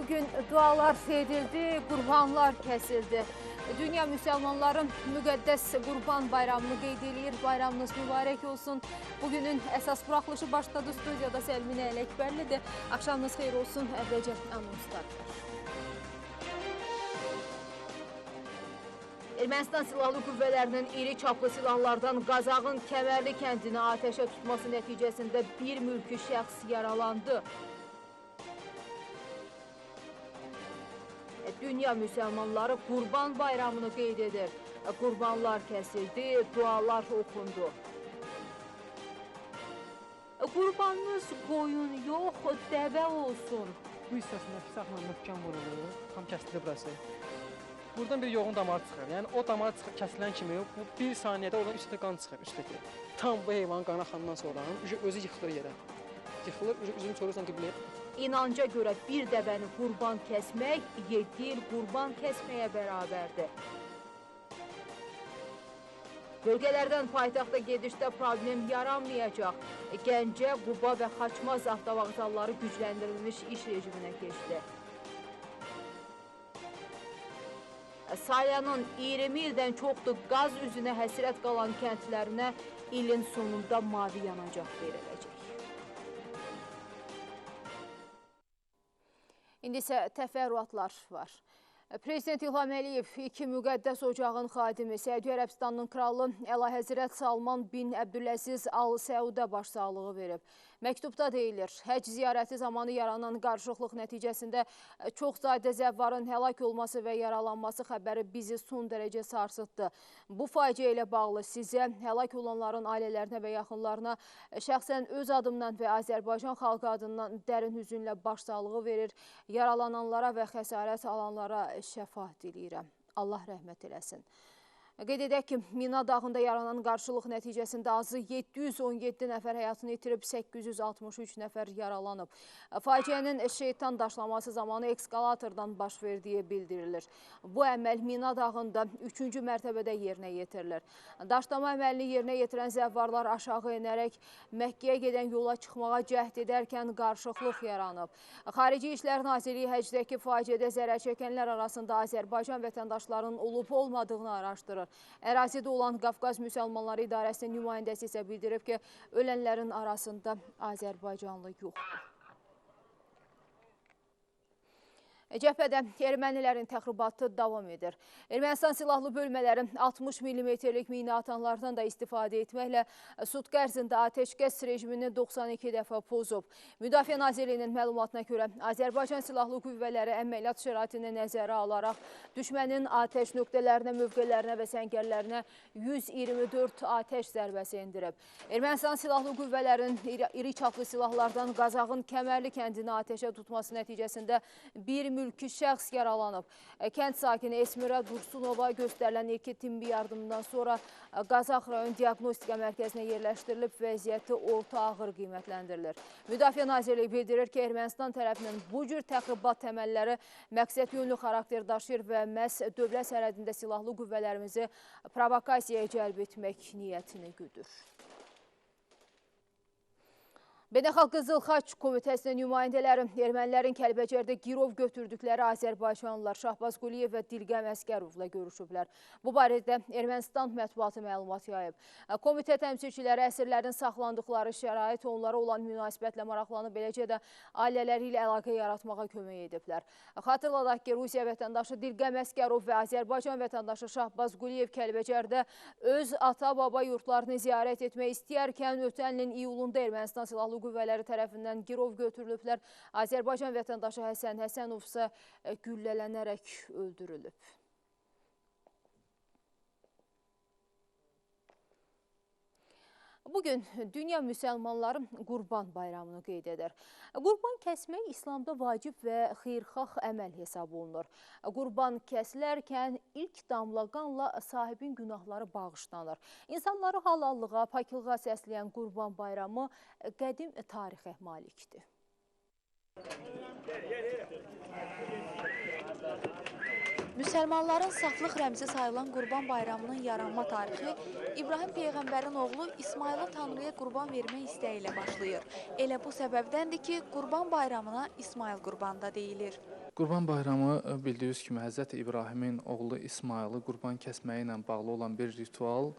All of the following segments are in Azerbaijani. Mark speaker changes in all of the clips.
Speaker 1: Bugün dualar edildi, qurbanlar kəsildi. Dünya müsəlmanların müqəddəs qurban bayramını qeyd edir. Bayramınız mübarək olsun. Bugünün əsas buraxılışı başladı. Studiyada Səlminə Ələkbərlidir. Axşamınız xeyir olsun. Əvvəlcə anonslar. Ermənistan Silahlı Qüvvələrinin iri çaplı silahlardan Qazağın Kəmərli kəndini atəşə tutması nəticəsində bir mülki şəxs yaralandı. Dünya müsəlmanları Qurban bayramını qeyd edir. Qurbanlar kəsildi, dualar okundu. Qurbanınız qoyun yox, dəvə olsun.
Speaker 2: Bu hissəsində sağla möhkəm vurulur, tam kəsildi burası. Buradan bir yoğun damar çıxır. Yəni o damar kəsilən kimi bu bir saniyədə oradan üstə qan çıxır, üstəki. Tam bu heyvanın qanı axandan sonra özü yıxılır yerə. Yıxılır, üzünü çörürsən qibləyə.
Speaker 1: İnanca görə bir dəvəni qurban kəsmək 7 il qurban kəsməyə bərabərdir. Bölgələrdən paytaxta gedişdə problem yaranmayacaq. Gəncə, Quba və Xaçmaz avtovağzalları gücləndirilmiş iş rejiminə keçdi. Sayanın 20 ildən çoxdur qaz üzünə həsrət qalan kəndlərinə ilin sonunda mavi yanacaq veriləcək. İndi isə təfərrüatlar var. Prezident İlham Əliyev iki müqəddəs ocağın xadimi Səudiyyə Ərəbistanının kralı Əlahəzrət Salman bin Əbdüləziz Al Səudə başsağlığı verib. Məktubda deyilir, həcc ziyarəti zamanı yaranan qarışıqlıq nəticəsində çox sayda zəvvarın həlak olması və yaralanması xəbəri bizi son dərəcə sarsıtdı. Bu faciə ilə bağlı sizə, həlak olanların ailələrinə və yaxınlarına şəxsən öz adımdan və Azərbaycan xalqı adından dərin hüzünlə başsağlığı verir, yaralananlara və xəsarət alanlara şəfaət diləyirəm. Allah rəhmət eləsin. Qeyd edək ki, Mina dağında yaranan qarşılıq nəticəsində azı 717 nəfər həyatını itirib, 863 nəfər yaralanıb. Faciənin şeytan daşlaması zamanı ekskalatordan baş verdiyi bildirilir. Bu əməl Mina dağında 3-cü mərtəbədə yerinə yetirilir. Daşlama əməlini yerinə yetirən zəvvarlar aşağı enərək Məkkəyə gedən yola çıxmağa cəhd edərkən qarşıqlıq yaranıb. Xarici İşlər Nazirliyi həcdəki faciədə zərər çəkənlər arasında Azərbaycan vətəndaşlarının olub-olmadığını araşdırır. Ərazidə olan Qafqaz Müsəlmanları İdarəsinin nümayəndəsi isə bildirib ki, ölənlərin arasında Azərbaycanlı yoxdur. Cəbhədə ermənilərin təxribatı davam edir. Ermənistan silahlı bölmələri 60 mm-lik mina atanlardan da istifadə etməklə sutq ərzində atəşkəs rejimini 92 dəfə pozub. Müdafiə Nazirliyinin məlumatına görə Azərbaycan silahlı qüvvələri əməliyyat şəraitini nəzərə alaraq düşmənin atəş nöqtələrinə, mövqələrinə və səngərlərinə 124 atəş zərbəsi endirib. Ermənistan silahlı qüvvələrinin iri çaplı silahlardan Qazağın Kəmərli kəndini atəşə tutması nəticəsində bir mülki şəxs yaralanıb. Kənd sakini Esmira Dursunova göstərilən ilk tibbi yardımdan sonra Qazax rayon diaqnostika mərkəzinə yerləşdirilib, vəziyyəti orta ağır qiymətləndirilir. Müdafiə Nazirliyi bildirir ki, Ermənistan tərəfinin bu cür təxribat təməlləri məqsəd yönlü xarakter daşıyır və məhz dövlət sərhədində silahlı qüvvələrimizi provokasiyaya cəlb etmək niyyətini güdür. Beynəlxalq Qızıl Xaç Komitəsinin nümayəndələri ermənilərin Kəlbəcərdə girov götürdükləri Azərbaycanlılar Şahbaz Quliyev və Dilqəm Əskərovla görüşüblər. Bu barədə Ermənistan mətbuatı məlumat yayıb. Komitə təmsilçiləri əsirlərin saxlandıqları şərait, onlara olan münasibətlə maraqlanıb, beləcə də ailələri ilə əlaqə yaratmağa kömək ediblər. Xatırladaq ki, Rusiya vətəndaşı Dilqəm Əskərov və Azərbaycan vətəndaşı Şahbaz Quliyev Kəlbəcərdə öz ata-baba yurtlarını ziyarət etmək istəyərkən ötən ilin iyulunda Ermənistan silahlı qüvvələri tərəfindən girov götürülüblər. Azərbaycan vətəndaşı Həsən Həsənov isə güllələnərək öldürülüb. Bugün dünya müsəlmanları Qurban bayramını qeyd edir. Qurban kəsmək İslamda vacib və xeyirxah əməl hesab olunur. Qurban kəsilərkən ilk damla qanla sahibin günahları bağışlanır. İnsanları halallığa, paklığa səsləyən Qurban bayramı qədim tarixə malikdir.
Speaker 3: Müsəlmanların saflıq rəmzi sayılan Qurban bayramının yaranma tarixi İbrahim Peyğəmbərin oğlu İsmaila Tanrıya qurban vermək istəyi ilə başlayır. Elə bu səbəbdəndir ki, Qurban bayramına İsmail Qurban da deyilir.
Speaker 4: Qurban bayramı bildiyiniz kimi Həzrəti İbrahimin oğlu İsmayılı qurban kəsməyi ilə bağlı olan bir ritual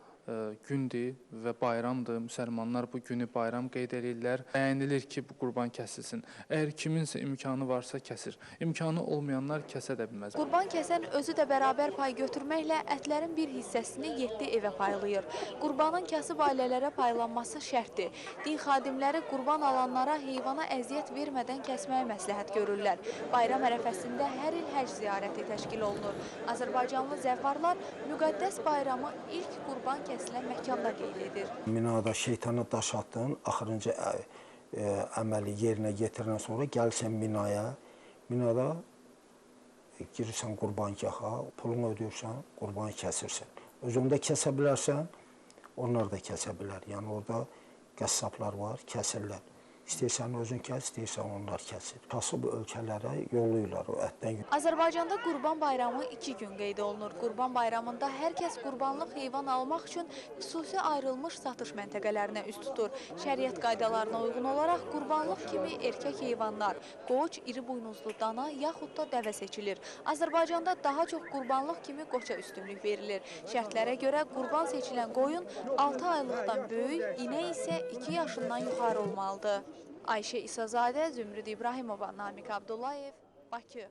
Speaker 4: gündür və bayramdır. Müsəlmanlar bu günü bayram qeyd edirlər. Bəyənilir ki, bu qurban kəsilsin. Əgər kiminsə imkanı varsa kəsir. İmkanı olmayanlar kəsə də bilməz.
Speaker 3: Qurban kəsən özü də bərabər pay götürməklə ətlərin bir hissəsini 7 evə paylayır. Qurbanın kasıb ailələrə paylanması şərtdir. Din xadimləri qurban alanlara heyvana əziyyət vermədən kəsməyə məsləhət görürlər. Bayram ərəfəsində hər il həcc ziyarəti təşkil olunur. Azərbaycanlı zəvvarlar müqəddəs bayramı ilk qurban kəsilən məkanda qeyd edir.
Speaker 5: Minada şeytana daş atdın, axırıncı əməli yerinə yetirəndən sonra gəlsən Minaya. Minada girirsən qurbangaha, pulunu ödəyirsən, qurbanı kəsirsən. Özündə kəsə bilərsən, onlar da kəsə bilər. Yəni orada qəssablar var, kəsirlər. İstəyirsən özün kəs, istəyirsən onlar kəsir. Kasıb ölkələrə yollayırlar o ətdən.
Speaker 3: Azərbaycanda Qurban bayramı 2 gün qeyd olunur. Qurban bayramında hər kəs qurbanlıq heyvan almaq üçün xüsusi ayrılmış satış məntəqələrinə üst tutur. Şəriət qaydalarına uyğun olaraq qurbanlıq kimi erkək heyvanlar, qoç, iri buynuzlu dana yaxud da dəvə seçilir. Azərbaycanda daha çox qurbanlıq kimi qoça üstünlük verilir. Şərtlərə görə qurban seçilən qoyun 6 aylıqdan böyük, inək isə 2 yaşından yuxarı olmalıdır. Ayşə İsazadə, Zümrüd İbrahimova, Namiq Abdullayev, Bakı.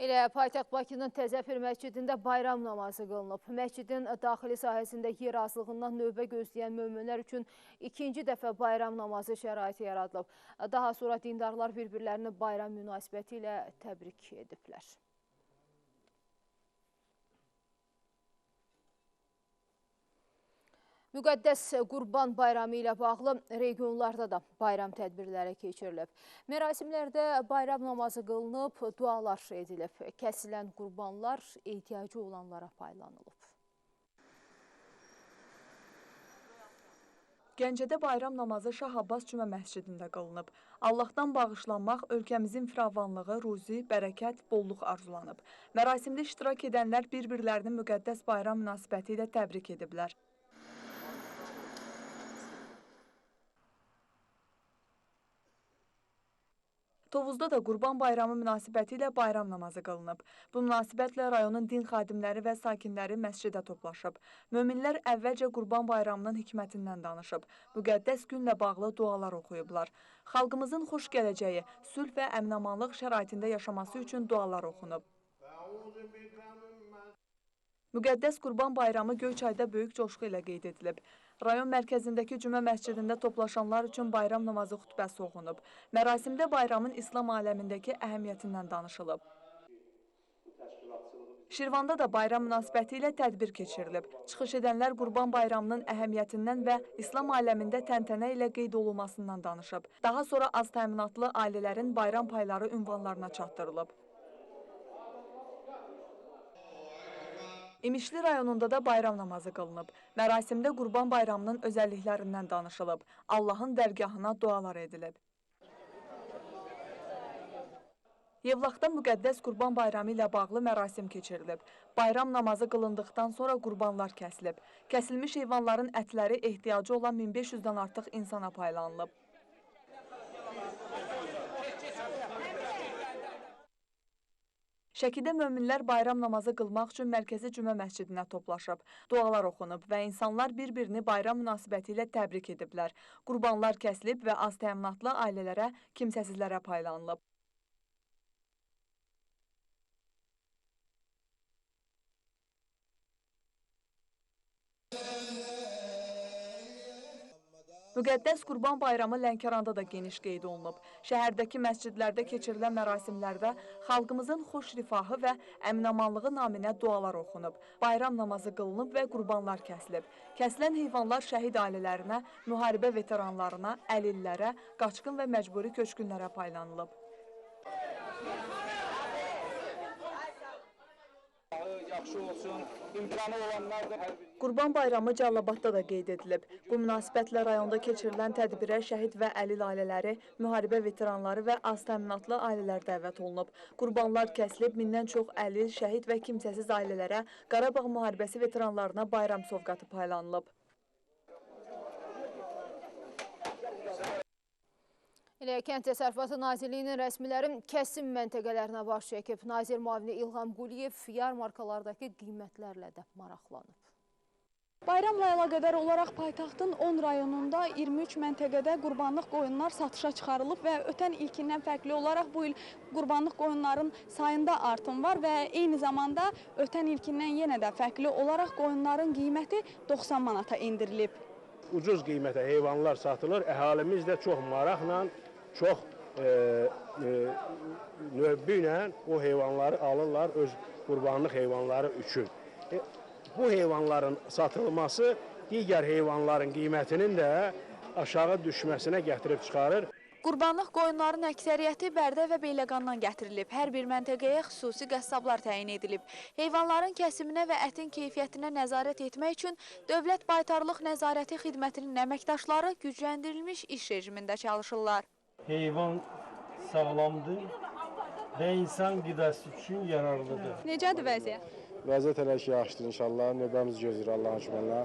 Speaker 1: Elə paytaxt Bakının Təzəpir məscidində bayram namazı qılınıb. Məscidin daxili sahəsində yer azlığından növbə gözləyən möminlər üçün ikinci dəfə bayram namazı şəraiti yaradılıb. Daha sonra dindarlar bir-birlərini bayram münasibəti ilə təbrik ediblər. Müqəddəs Qurban bayramı ilə bağlı regionlarda da bayram tədbirləri keçirilib. Mərasimlərdə bayram namazı qılınıb, dualar edilib. Kəsilən qurbanlar ehtiyacı olanlara paylanılıb.
Speaker 6: Gəncədə bayram namazı Şah Abbas Cümə məscidində qılınıb. Allahdan bağışlanmaq, ölkəmizin firavanlığı, ruzi, bərəkət, bolluq arzulanıb. Mərasimdə iştirak edənlər bir-birlərini müqəddəs bayram münasibəti ilə təbrik ediblər. Tovuzda da Qurban bayramı münasibəti ilə bayram namazı qılınıb. Bu münasibətlə rayonun din xadimləri və sakinləri məscidə toplaşıb. Möminlər əvvəlcə Qurban bayramının hikmətindən danışıb. Müqəddəs günlə bağlı dualar oxuyublar. Xalqımızın xoş gələcəyi, sülh və əminamanlıq şəraitində yaşaması üçün dualar oxunub. Müqəddəs Qurban bayramı Göyçayda böyük coşqu ilə qeyd edilib. Rayon mərkəzindəki Cümə məscidində toplaşanlar üçün bayram namazı xutbəsi oxunub. Mərasimdə bayramın İslam aləmindəki əhəmiyyətindən danışılıb. Şirvanda da bayram münasibəti ilə tədbir keçirilib. Çıxış edənlər Qurban bayramının əhəmiyyətindən və İslam aləmində təntənə ilə qeyd olunmasından danışıb. Daha sonra az təminatlı ailələrin bayram payları ünvanlarına çatdırılıb. İmişli rayonunda da bayram namazı qılınıb. Mərasimdə Qurban bayramının özəlliklərindən danışılıb. Allahın dərgahına dualar edilib. Yevlaxda müqəddəs Qurban bayramı ilə bağlı mərasim keçirilib. Bayram namazı qılındıqdan sonra qurbanlar kəsilib. Kəsilmiş heyvanların ətləri ehtiyacı olan 1500-dən artıq insana paylanılıb. Şəkidə möminlər bayram namazı qılmaq üçün Mərkəzi Cümə məscidinə toplaşıb. Dualar oxunub və insanlar bir-birini bayram münasibəti ilə təbrik ediblər. Qurbanlar kəsilib və az təminatlı ailələrə, kimsəsizlərə paylanılıb. Müqəddəs Qurban bayramı Lənkəranda da geniş qeyd olunub. Şəhərdəki məscidlərdə keçirilən mərasimlərdə xalqımızın xoş rifahı və əminamanlığı naminə dualar oxunub. Bayram namazı qılınıb və qurbanlar kəsilib. Kəsilən heyvanlar şəhid ailələrinə, müharibə veteranlarına, əlillərə, qaçqın və məcburi köçkünlərə paylanılıb. Qurban bayramı Callabadda da qeyd edilib. Bu münasibətlə rayonda keçirilən tədbirə şəhid və əlil ailələri, müharibə veteranları və az təminatlı ailələr dəvət olunub. Qurbanlar kəsilib, mindən çox əlil, şəhid və kimsəsiz ailələrə, Qarabağ müharibəsi veteranlarına bayram sovqatı paylanılıb.
Speaker 1: Elə Kənd Təsərrüfatı Nazirliyinin rəsmiləri kəsim məntəqələrinə baş çəkib. Nazir müavini İlham Quliyev yarmarkalardakı qiymətlərlə də maraqlanıb.
Speaker 7: Bayramla əlaqədar olaraq paytaxtın 10 rayonunda 23 məntəqədə qurbanlıq qoyunlar satışa çıxarılıb və ötən ilkindən fərqli olaraq bu il qurbanlıq qoyunların sayında artım var və eyni zamanda ötən ilkindən yenə də fərqli olaraq qoyunların qiyməti 90 manata endirilib.
Speaker 8: Ucuz qiymətə heyvanlar satılır, əhalimiz də çox maraqla, çox növbü ilə o heyvanları alırlar öz qurbanlıq heyvanları üçün. Bu heyvanların satılması digər heyvanların qiymətinin də aşağı düşməsinə gətirib çıxarır.
Speaker 3: Qurbanlıq qoyunların əksəriyyəti Bərdə və Beyləqandan gətirilib. Hər bir məntəqəyə xüsusi qəssablar təyin edilib. Heyvanların kəsiminə və ətin keyfiyyətinə nəzarət etmək üçün Dövlət Baytarlıq Nəzarəti Xidmətinin əməkdaşları gücləndirilmiş iş rejimində çalışırlar.
Speaker 9: Heyvan sağlamdır və insan qidası üçün yararlıdır.
Speaker 7: Necədir vəziyyət?
Speaker 10: Vəziyyət elə ki, yaxşıdır inşallah. Növbəmiz gözləyir Allahın şükürlə.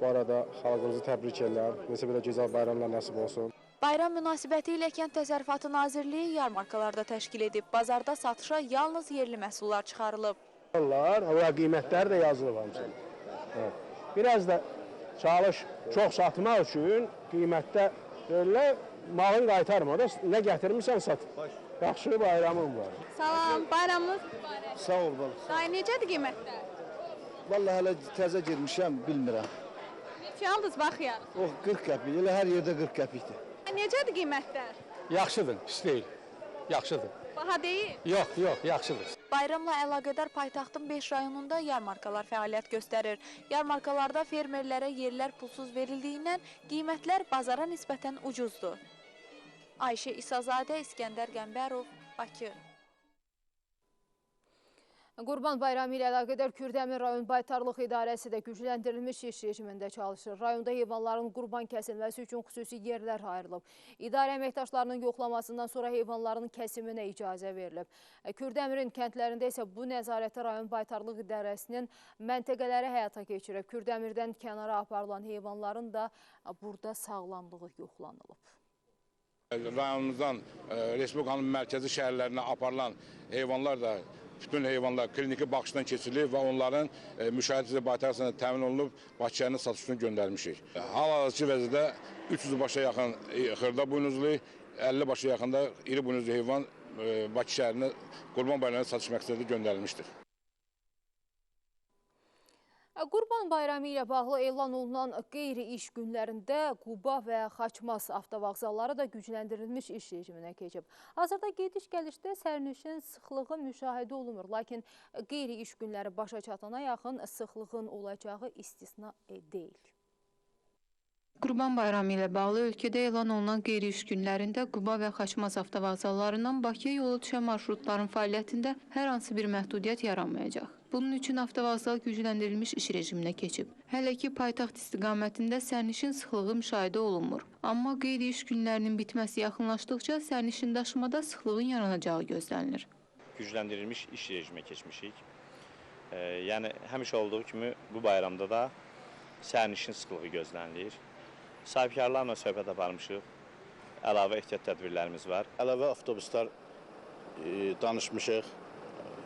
Speaker 10: Bu arada xalqımızı təbrik edirlər. Neçə belə gözəl bayramlar nəsib olsun.
Speaker 3: Bayram münasibəti ilə Kənd Təsərrüfatı Nazirliyi yarmarkalarda təşkil edib. Bazarda satışa yalnız yerli məhsullar çıxarılıb.
Speaker 8: Qiymətləri də yazılıb hamısı. Biraz da çalış çox satmaq üçün qiymətdə belə malın qaytarma. Nə gətirmirsən sat. Yaxşı bayramın var.
Speaker 7: Salam, bayramınız mübarək.
Speaker 11: Sağ ol, bal.
Speaker 7: Ay, necədir qiymətlər?
Speaker 11: Vallahi hələ təzə girmişəm, bilmirəm.
Speaker 7: Neçə aldınız, baxıyarıq?
Speaker 11: O 40 qəpik, elə hər yerdə 40 qəpikdir.
Speaker 7: Necədir qiymətlər?
Speaker 12: Yaxşıdır, pis deyil. Yaxşıdır.
Speaker 7: Baha deyil?
Speaker 12: Yox, yaxşıdır.
Speaker 3: Bayramla əlaqədar paytaxtın 5 rayonunda yarmarkalar fəaliyyət göstərir. Yarmarkalarda fermerlərə yerlər pulsuz verildiyindən qiymətlər bazara nisbətən ucuzdur. Ayşə İsazadə, İskəndər Qəmbərov, Bakı.
Speaker 1: Qurban bayramı ilə əlaqədar Kürdəmir rayon baytarlıq idarəsi də gücləndirilmiş iş rejimində çalışır. Rayonda heyvanların qurban kəsilməsi üçün xüsusi yerlər ayrılıb. İdarə əməkdaşlarının yoxlamasından sonra heyvanların kəsiminə icazə verilib. Kürdəmirin kəndlərində isə bu nəzarəti rayon baytarlıq idarəsinin məntəqələri həyata keçirib. Kürdəmirdən kənara aparılan heyvanların da burada sağlamlığı yoxlanılıb.
Speaker 13: Rayonumuzdan Respublikanın mərkəzi şəhərlərinə aparılan heyvanlar da bütün heyvanlar kliniki baxışdan keçirilir və onların müşahidəsi baytarlıq təmin olunub Bakı şəhərinə satış üçün göndərmişik. Hal-hazırki vəziyyətdə 300 başa yaxın xırda buynuzlu, 50 başa yaxın da iri buynuzlu heyvan Bakı şəhərinə qurban bayramına satış məqsədilə göndərilmişdir.
Speaker 1: Qurban bayramı ilə bağlı elan olunan qeyri-iş günlərində Quba və Xaçmaz avtovağzalları da gücləndirilmiş iş rejiminə keçib. Hazırda gediş-gəlişdə sərnişin sıxlığı müşahidə olunmur, lakin qeyri-iş günləri başa çatana yaxın sıxlığın olacağı istisna deyil.
Speaker 14: Qurban bayramı ilə bağlı ölkədə elan olunan qeyri-iş günlərində Quba və Xaçmaz avtovağzallarından Bakıya yolu düşən marşrutların fəaliyyətində hər hansı bir məhdudiyyət yaranmayacaq. Bunun üçün avtovağzal gücləndirilmiş iş rejiminə keçib. Hələ ki, paytaxt istiqamətində sərnişin sıxlığı müşahidə olunmur. Amma qeyri-iş günlərinin bitməsi yaxınlaşdıqca sərnişin daşımada sıxlığın yaranacağı gözlənilir.
Speaker 15: Gücləndirilmiş iş rejimə keçmişik. Yəni, həmişə olduğu kimi bu bayramda da sərnişin sıxlığı gözlənilir. Sahibkarlarla söhbət aparmışıq. Əlavə ehtiyat tədbirlərimiz var.
Speaker 16: Əlavə avtobuslar danışmışıq.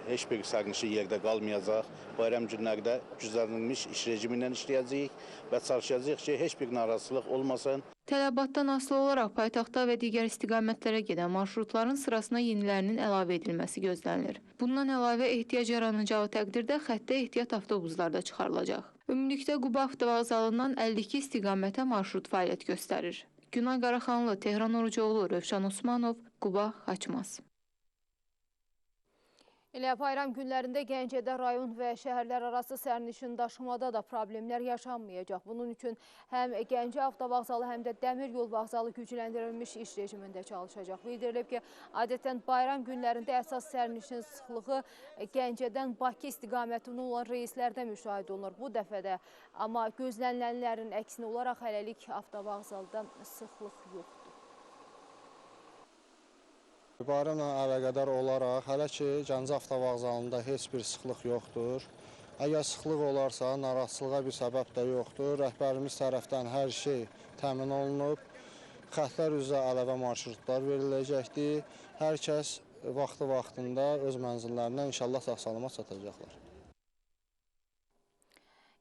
Speaker 16: Heç bir sərnişin yerdə qalmayacaq. Bayram günlərdə gücləndirilmiş iş rejimi ilə işləyəcəyik və çalışacağıq ki, heç bir narazılıq olmasın.
Speaker 14: Tələbatdan asılı olaraq paytaxtda və digər istiqamətlərə gedən marşrutların sırasına yenilərinin əlavə edilməsi gözlənilir. Bundan əlavə ehtiyac yaranacağı təqdirdə xəttə ehtiyat avtobuslar da çıxarılacaq. Ümumilikdə Quba avtovağzalından 52 istiqamətə marşrut fəaliyyət göstərir. Günay Qaraxanlı, Tehran Orucoğlu, Rövşan Osmanov, Quba, Xaçmaz.
Speaker 1: Elə bayram günlərində Gəncədə rayon və şəhərlər arası sərnişin daşımada da problemlər yaşanmayacaq. Bunun üçün həm Gəncə avtovağzalı, həm də dəmir yol vağzalı gücləndirilmiş iş rejimində çalışacaq. Bildirilib ki, adətən bayram günlərində əsas sərnişin sıxlığı Gəncədən Bakı istiqamətində olan reyslərdə müşahidə olunur. Bu dəfə də amma gözlənilənlərin əksinə olaraq hələlik avtovağzaldan sıxlıq yoxdur.
Speaker 17: Bayramla əlaqədar olaraq hələ ki, Gəncə avtovağzalında heç bir sıxlıq yoxdur. Əgər sıxlıq olarsa, narahatçılığa bir səbəb də yoxdur. Rəhbərimiz tərəfdən hər şey təmin olunub. xətlər üzrə əlavə marşrutlar veriləcəkdir. Hər kəs vaxtında öz mənzillərinə inşallah sağ-salamat çatacaqlar.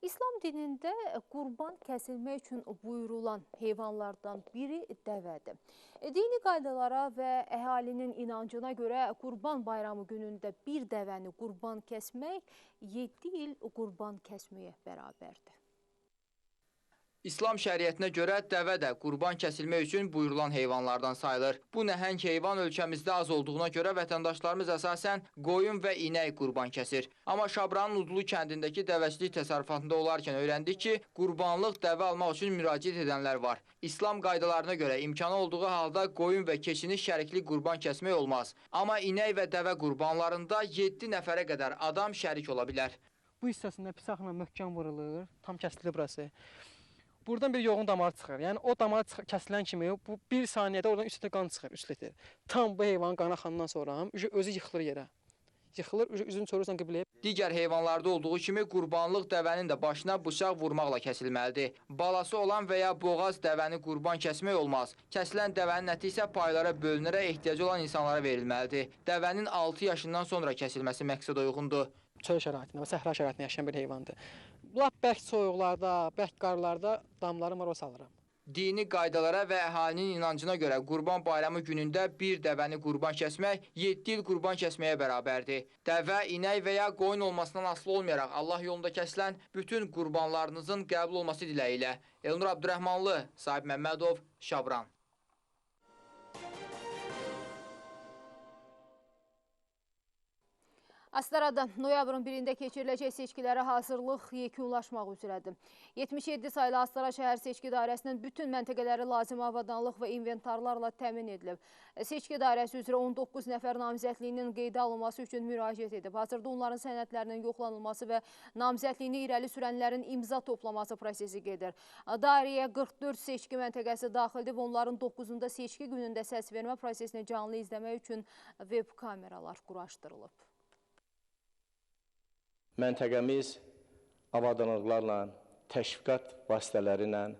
Speaker 1: İslam dinində qurban kəsilmək üçün buyurulan heyvanlardan biri dəvədir. Dini qaydalara və əhalinin inancına görə Qurban Bayramı günündə bir dəvəni qurban kəsmək 7 il qurban kəsməyə bərabərdir.
Speaker 18: İslam şəriətinə görə dəvə də qurban kəsilmək üçün buyurulan heyvanlardan sayılır. Bu nəhəng heyvan ölkəmizdə az olduğuna görə vətəndaşlarımız əsasən qoyun və inək qurban kəsir. Amma Şabranın Udlu kəndindəki dəvəçilik təsərrüfatında olarkən öyrəndik ki, qurbanlıq dəvə almaq üçün müraciət edənlər var. İslam qaydalarına görə imkanı olduğu halda qoyun və keçini şərikli qurban kəsmək olmaz. Amma inək və dəvə qurbanlarında 7 nəfərə qədər adam şərik ola bilər.
Speaker 2: Bu hissəsində pisaqla möhkəm vurulur, tam kəsilir burası. Buradan bir yoğun damar çıxır. Yəni o damar kəsilən kimi bu 1 saniyədə oradan 3 litr qan çıxır, 3 litr. Tam bu heyvanın qanı axandan sonra özü yıxılır yerə. Yıxılır, üzünü çörürsən qibləyə.
Speaker 18: Digər heyvanlarda olduğu kimi qurbanlıq dəvənin də başına bıçaq vurmaqla kəsilməlidir. Balası olan və ya boğaz dəvəni qurban kəsmək olmaz. Kəsilən dəvənin əti isə paylara bölünərək ehtiyacı olan insanlara verilməlidir. Dəvənin 6 yaşından sonra kəsilməsi məqsəd uyğundur.
Speaker 2: Çöl şəraitində və səhra şəraitində yaşayan bir heyvandır. Lap bərk soyuqlarda, bərk qarlarda damları var, o salıram.
Speaker 18: Dini qaydalara və əhalinin inancına görə Qurban Bayramı günündə bir dəvəni qurban kəsmək 7 il qurban kəsməyə bərabərdir. Dəvə, inək və ya qoyun olmasından asılı olmayaraq Allah yolunda kəsilən bütün qurbanlarınızın qəbul olması diləyilə. Elnur Abdurrəhmanlı, Sahib Məmmədov, Şabran.
Speaker 1: Astarada noyabrın 1-də keçiriləcək seçkilərə hazırlıq yekunlaşmaq üzrədir. 77 saylı Astara şəhər seçki dairəsinin bütün məntəqələri lazım avadanlıq və inventarlarla təmin edilib. Seçki dairəsi üzrə 19 nəfər namizədliyinin qeydə alınması üçün müraciət edib. Hazırda onların sənədlərinin yoxlanılması və namizədliyini irəli sürənlərin imza toplaması prosesi gedir. Dairəyə 44 seçki məntəqəsi daxildir və onların 9-unda seçki günündə səs vermə prosesini canlı izləmək üçün web kameralar quraşdırılıb.
Speaker 19: Məntəqəmiz avadanlıqlarla, təşviqat vasitələri ilə,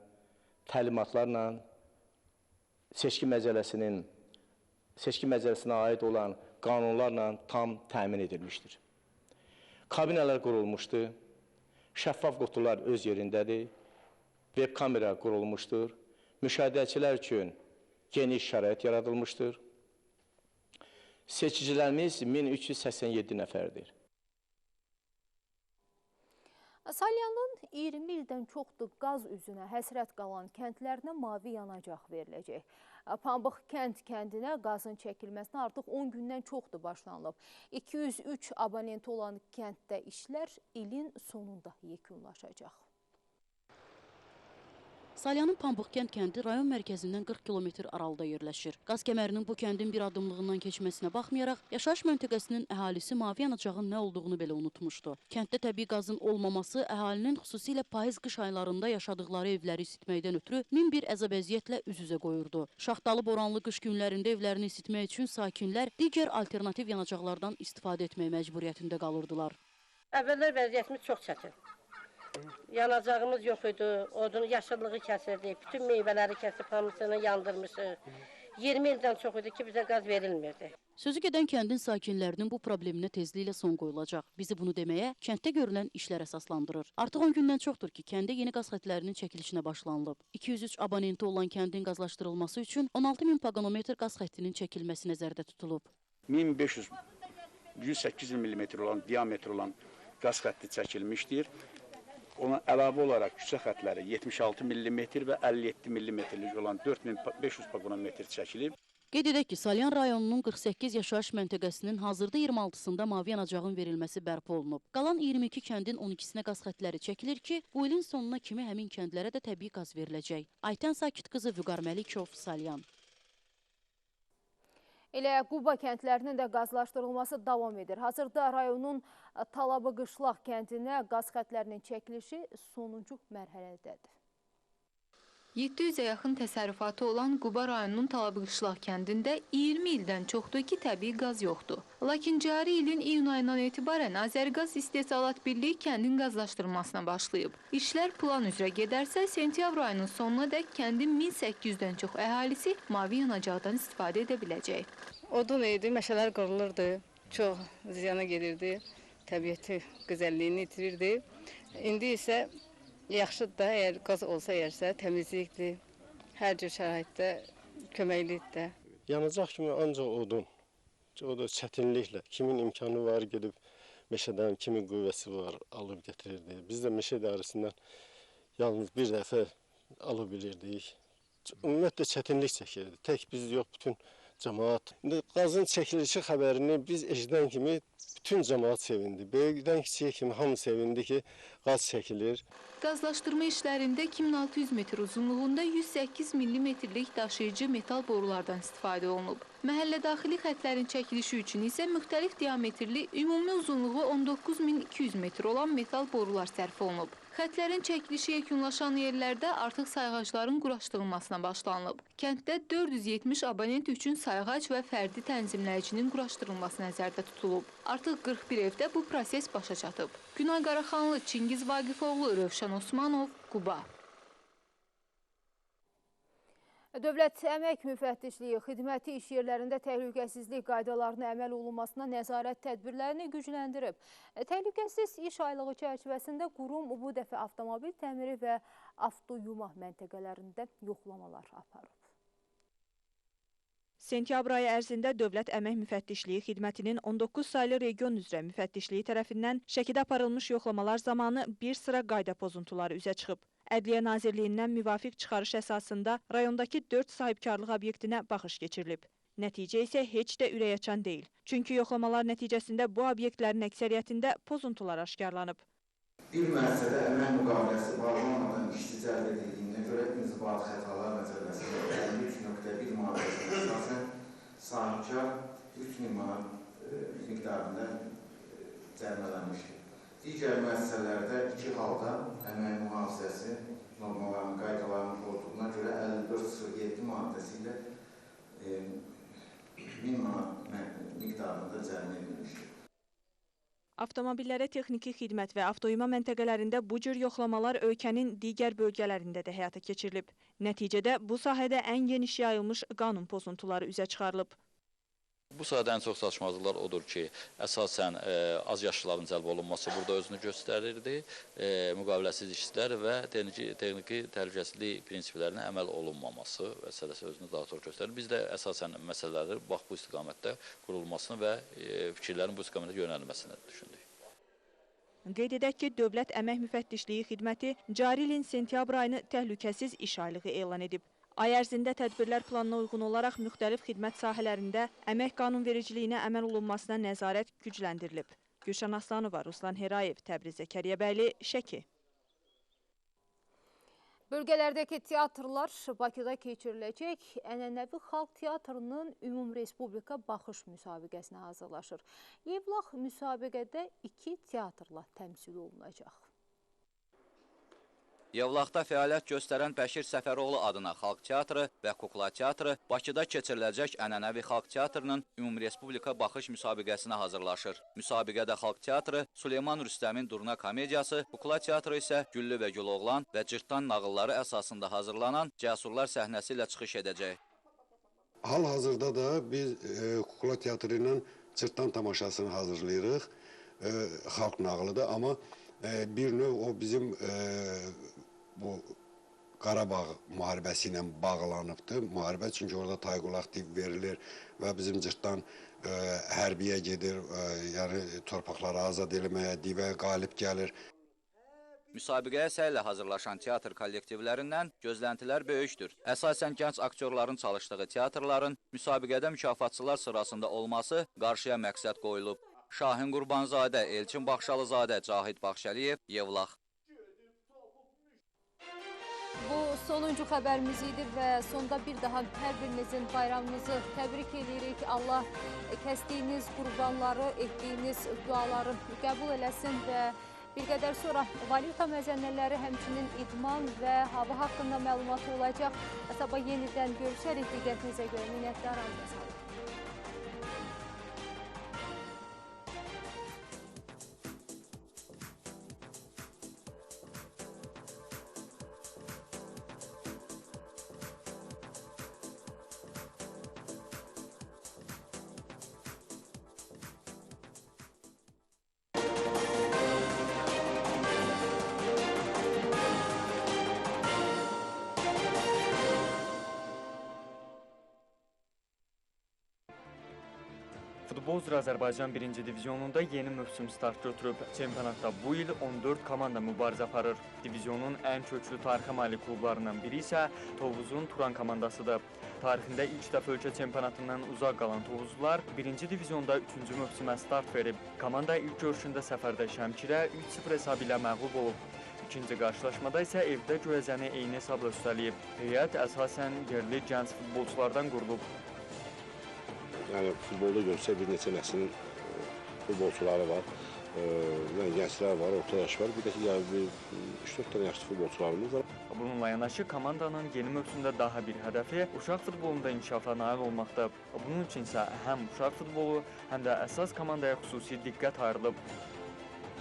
Speaker 19: təlimatlarla seçki məcəlləsinə aid olan qanunlarla tam təmin edilmişdir. Kabinələr qurulmuşdur, şəffaf qutular öz yerindədir, web kamera qurulmuşdur, müşahidəçilər üçün geniş şərait yaradılmışdır. Seçicilərimiz 1387 nəfərdir.
Speaker 1: Salyanın 20 ildən çoxdur qaz üzünə həsrət qalan kəndlərinə mavi yanacaq veriləcək. Pambıq kəndinə qazın çəkilməsinə artıq 10 gündən çoxdur başlanılıb. 203 abonenti olan kənddə işlər ilin sonunda yekunlaşacaq.
Speaker 20: Salyanın Pambıq kəndi rayon mərkəzindən 40 km aralıda yerləşir. Qaz kəmərinin bu kəndin bir addımlığından keçməsinə baxmayaraq, yaşayış məntəqəsinin əhalisi mavi yanacağın nə olduğunu belə unutmuşdu. Kənddə təbii qazın olmaması əhalinin xüsusilə payız-qış aylarında yaşadıkları evləri isitməkdən ötürü min bir əzab-əziyyətlə üz-üzə qoyurdu. Şaxtalı boranlı qış günlərində evlərini isitmək üçün sakinlər digər alternativ yanacaqlardan istifadə etmək məcburiyyətində qalırdılar.
Speaker 21: Əvvəllər vəziyyətimiz çox çətin. Yanacağımız yox idi, odun yaşıllığı kəsirdik, bütün meyvələri kəsib hamısını yandırmışıq. 20 ildən çox idi ki, bizə qaz verilmirdi.
Speaker 20: Sözü gedən kəndin sakinlərinin bu probleminə tezliklə son qoyulacaq. Bizi bunu deməyə kənddə görülən işlər əsaslandırır. Artıq 10 gündən çoxdur ki, kəndə yeni qaz xətlərinin çəkilişinə başlanılıb. 203 abonenti olan kəndin qazlaşdırılması üçün 16.000 paqonometr qaz xəttinin çəkilməsi nəzərdə tutulub.
Speaker 22: 1500-108 mm olan diametr olan qaz xətti çəkilmişdir. Ona əlavə olaraq küçə xətləri 76 mm və 57 mm-lik olan 4500 paqonometr çəkilib.
Speaker 20: Qeyd edək ki, Salyan rayonunun 48 yaşayış məntəqəsinin hazırda 26-sında mavi yanacağın verilməsi bərpa olunub. Qalan 22 kəndin 12-sinə qaz xətləri çəkilir ki, bu ilin sonuna kimi həmin kəndlərə də təbii qaz veriləcək. Aytən Sakit qızı Vüqar Məlikov, Salyan.
Speaker 1: Elə Quba kəndlərinin də qazlaşdırılması davam edir. Hazırda rayonun Talabı Qışlaq kəndinə qaz xətlərinin çəkilişi sonuncu mərhələdədir.
Speaker 14: 700-ə yaxın təsərrüfatı olan Quba rayonunun Talabqışlaq kəndində 20 ildən çoxdur ki, təbii qaz yoxdur. Lakin cari ilin iyun ayından etibarən Azərqaz İstehsalat Birliyi kəndin qazlaşdırılmasına başlayıb. İşlər plan üzrə gedərsə, sentyabr ayının sonuna dək kəndin 1800-dən çox əhalisi mavi yanacaqdan istifadə edə biləcək.
Speaker 4: Odun idi, meşələr qırılırdı, çox ziyana gelirdi, təbiəti gözəlliyini itirirdi. İndi isə yaxşıdır da, əgər qaz olsa yersə, təmizlikdir, hər cür şəraitdə köməklidir də.
Speaker 10: Yanacaq kimi ancaq odun, o da çətinliklə, kimin imkanı var gedib meşədən, kimin qüvvəsi var alıb getirirdi. Biz də meşə idarəsindən yalnız bir dəfə alıb bilirdik. Ümumiyyətlə çətinlik çəkirdi, tək biz yox, bütün cəmaat. İndi qazın çəkilişi xəbərini biz eşidən kimi bütün cəmaat sevindi. Böyükdən kiçiyə kimi hamı sevindi ki, qaz çəkilir.
Speaker 14: Qazlaşdırma işlərində 2600 metr uzunluğunda 108 millimetrlik daşıyıcı metal borulardan istifadə olunub. Məhəllə daxili xətlərin çəkilişi üçün isə müxtəlif diametrli, ümumi uzunluğu 19200 metr olan metal borular sərf olunub. Xətlərin çəkilişi yekunlaşan yerlərdə artıq sayğacların quraşdırılmasına başlanılıb. Kənddə 470 abonent üçün sayğac və fərdi tənzimləyicinin quraşdırılması nəzərdə tutulub. Artıq 41 evdə bu proses başa çatıb. Günay Qaraxanlı, Çingiz Vaqifoğlu, Rövşən Osmanov, Quba.
Speaker 1: Dövlət Əmək Müfəttişliyi xidməti iş yerlərində təhlükəsizlik qaydalarına əməl olunmasına nəzarət tədbirlərini gücləndirib. Təhlükəsiz iş aylığı çərçivəsində qurum bu dəfə avtomobil təmiri və avtoyuma məntəqələrində yoxlamalar aparıb.
Speaker 5: Sentyabr ayı ərzində Dövlət Əmək Müfəttişliyi xidmətinin 19 saylı region üzrə müfəttişliyi tərəfindən Şəkidə aparılmış yoxlamalar zamanı bir sıra qayda pozuntuları üzə çıxıb. Ədliyyə Nazirliyindən müvafiq çıxarış əsasında rayondakı 4 sahibkarlıq obyektinə baxış keçirilib. Nəticə isə heç də ürəkaçan deyil. Çünki yoxlamalar nəticəsində bu obyektlərin əksəriyyətində pozuntular aşkarlanıb.
Speaker 23: Bir müəssisədə əmək müqaviləsi bağlanmadan işçi cəlb edildiyinə görə inzibati xətalar məcəlləsində 53.1 maddəsinə əsasən sahibkar 3000 manat miqdarında cərimələnmişdir. Digər müəssisələrdə iki halda əmək mühafizəsi normalarının, qaydalarının pozduğuna görə 54.07 maddəsi ilə 1000 manat miqdarında cərimə edilmişdir.
Speaker 5: Avtomobillərə texniki xidmət və avtoyuma məntəqələrində bu cür yoxlamalar ölkənin digər bölgələrində də həyata keçirilib. Nəticədə bu sahədə ən geniş yayılmış qanun pozuntuları üzə çıxarılıb.
Speaker 24: Bu sahədə ən çox çatışmazlıqlar odur ki, əsasən az yaşlıların cəlb olunması burada özünü göstərirdi. Müqaviləsiz işçilər və texniki təhlükəsizlik prinsiplərinə əməl olunmaması məsələsi özünü daha çox göstərir. Biz də əsasən məsələləri bax bu istiqamətdə qurulmasını və fikirlərin bu istiqamətə yönəlməsini düşündük.
Speaker 5: Qeyd edək ki, Dövlət Əmək Müfəttişliyi xidməti cari ilin sentyabr ayını təhlükəsiz iş aylığı elan edib. Ay ərzində tədbirlər planına uyğun olaraq müxtəlif xidmət sahələrində əmək qanunvericiliyinə əməl olunmasına nəzarət gücləndirilib. Gülşən Aslanova, Ruslan Herayev, Təbriz Zəkəriyəbəyli, Şəki.
Speaker 1: Bölgələrdəki teatrlar Bakıda keçiriləcək ənənəvi xalq teatrının ümumrespublika baxış müsabiqəsinə hazırlaşır. Yevlax müsabiqədə 2 teatrla təmsil olunacaq.
Speaker 25: Yevlaxda fəaliyyət göstərən Bəşir Səfəroğlu adına Xalq Teatrı və Kukla Teatrı Bakıda keçiriləcək ənənəvi Xalq Teatrının ümumrespublika baxış müsabiqəsinə hazırlaşır. Müsabiqədə Xalq Teatrı Süleyman Rüstəmin Durna komediyası, Kukla Teatrı isə Güllü və Güloğlan və Cırtdan nağılları əsasında hazırlanan Cəsurlar səhnəsi ilə çıxış edəcək.
Speaker 26: Hal-hazırda da biz Kukla Teatrı ilə Cırtdan tamaşasını hazırlayırıq. Xalq nağılıdır, amma bir növ o bizim bu Qarabağ müharibəsi ilə bağlanıbdır. Müharibə çünki orada tayqulaq tip verilir və bizim Cırtdan hərbiyə gedir, yəni torpaqları azad eləməyə, divə qalib gəlir.
Speaker 25: Müsabiqəyə səylə hazırlaşan teatr kollektivlərindən gözləntilər böyükdür. Əsasən gənc aktyorların çalışdığı teatrların müsabiqədə mükafatçılar sırasında olması qarşıya məqsəd qoyulub. Şahin Qurbanzadə, Elçin Baxşalızadə, Cahid Baxşəliyev, Yevlax.
Speaker 1: Bu sonuncu xəbərimiz idi və sonda bir daha hər birinizin bayramınızı təbrik edirik. Allah kəsdiyiniz qurbanları, etdiyiniz duaları qəbul eləsin və Bir qədər sonra valyuta məzənnələri, həmçinin idman və hava haqqında məlumat olacaq. Sabah yenidən görüşərik. Diqqətinizə görə minnətdaram.
Speaker 6: Futbol üzrə Azərbaycan 1-ci divizionunda yeni mövsüm start götürüb. Çempionatda bu il 14 komanda mübarizə aparır. Divizionun ən köklü tarixə malik klublarından biri isə Tovuzun Turan komandasıdır. Tarixində ilk dəfə ölkə çempionatından uzaq qalan Tovuzlular 1-ci divizionda 3-cü mövsümə start verib. Komanda ilk görüşündə səfərdə Şəmkirə 3-0 hesabı ilə məğlub olub. İkinci qarşılaşmada isə evdə Göyəzəni eyni hesabla üstələyib. Heyət əsasən yerli gənc futbolçulardan qurulub.
Speaker 7: Yəni futbolda görsə bir neçə nəslin futbolçuları var, gənclər var, orta yaş var, bir də ki, 3-4 dənə yaşlı futbolçularımız var.
Speaker 6: Bununla yanaşı komandanın yeni mövsümdə daha bir hədəfi uşaq futbolunda inkişafa nail olmaqdır. Bunun üçün isə həm uşaq futbolu, həm də əsas komandaya xüsusi diqqət ayrılıb.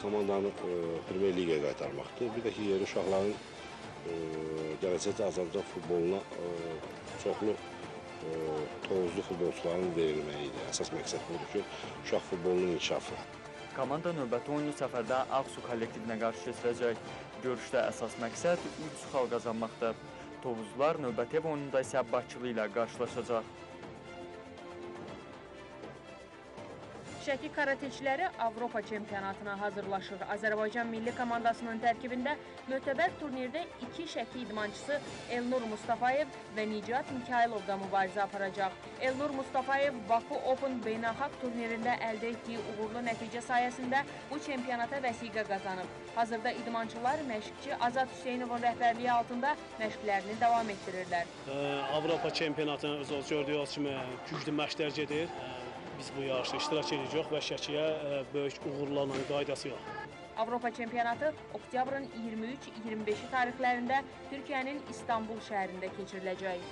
Speaker 7: Komandanı Premier Ligaya qaytarmaqdır. Bir də ki, yerli uşaqların gələcəkdə Azərbaycan futboluna çoxlu Tovuzlu futbolçuların verilməyidir. Əsas məqsəd budur ki, uşaq futbolunun inkişafı.
Speaker 6: Komanda növbəti oyunu səfərdə Ağsu kollektivinə qarşı keçirəcək. Görüşdə əsas məqsəd 3 xal qazanmaqdır. Tovuzlular növbəti ev oyununda isə Bakılı ilə qarşılaşacaq.
Speaker 8: Şəki karateçiləri Avropa çempionatına hazırlaşır. Azərbaycan milli komandasının tərkibində mötəbər turnirdə 2 Şəki idmançısı Elnur Mustafayev və Nicat Mikailov da mübarizə aparacaq. Elnur Mustafayev Baku Open beynəlxalq turnirində əldə etdiyi uğurlu nəticə sayəsində bu çempionata vəsiqə qazanıb. Hazırda idmançılar məşqçi Azad Hüseynovun rəhbərliyi altında məşqlərini davam etdirirlər.
Speaker 9: Avropa çempionatına öz gördüyünüz kimi güclü məşqlər gedir. Biz bu yarışda iştirak edəcək və Şəkiyə böyük uğurlarla qaydası yox.
Speaker 8: Avropa çempionatı oktyabrın 23-25 tarixlərində Türkiyənin İstanbul şəhərində keçiriləcək.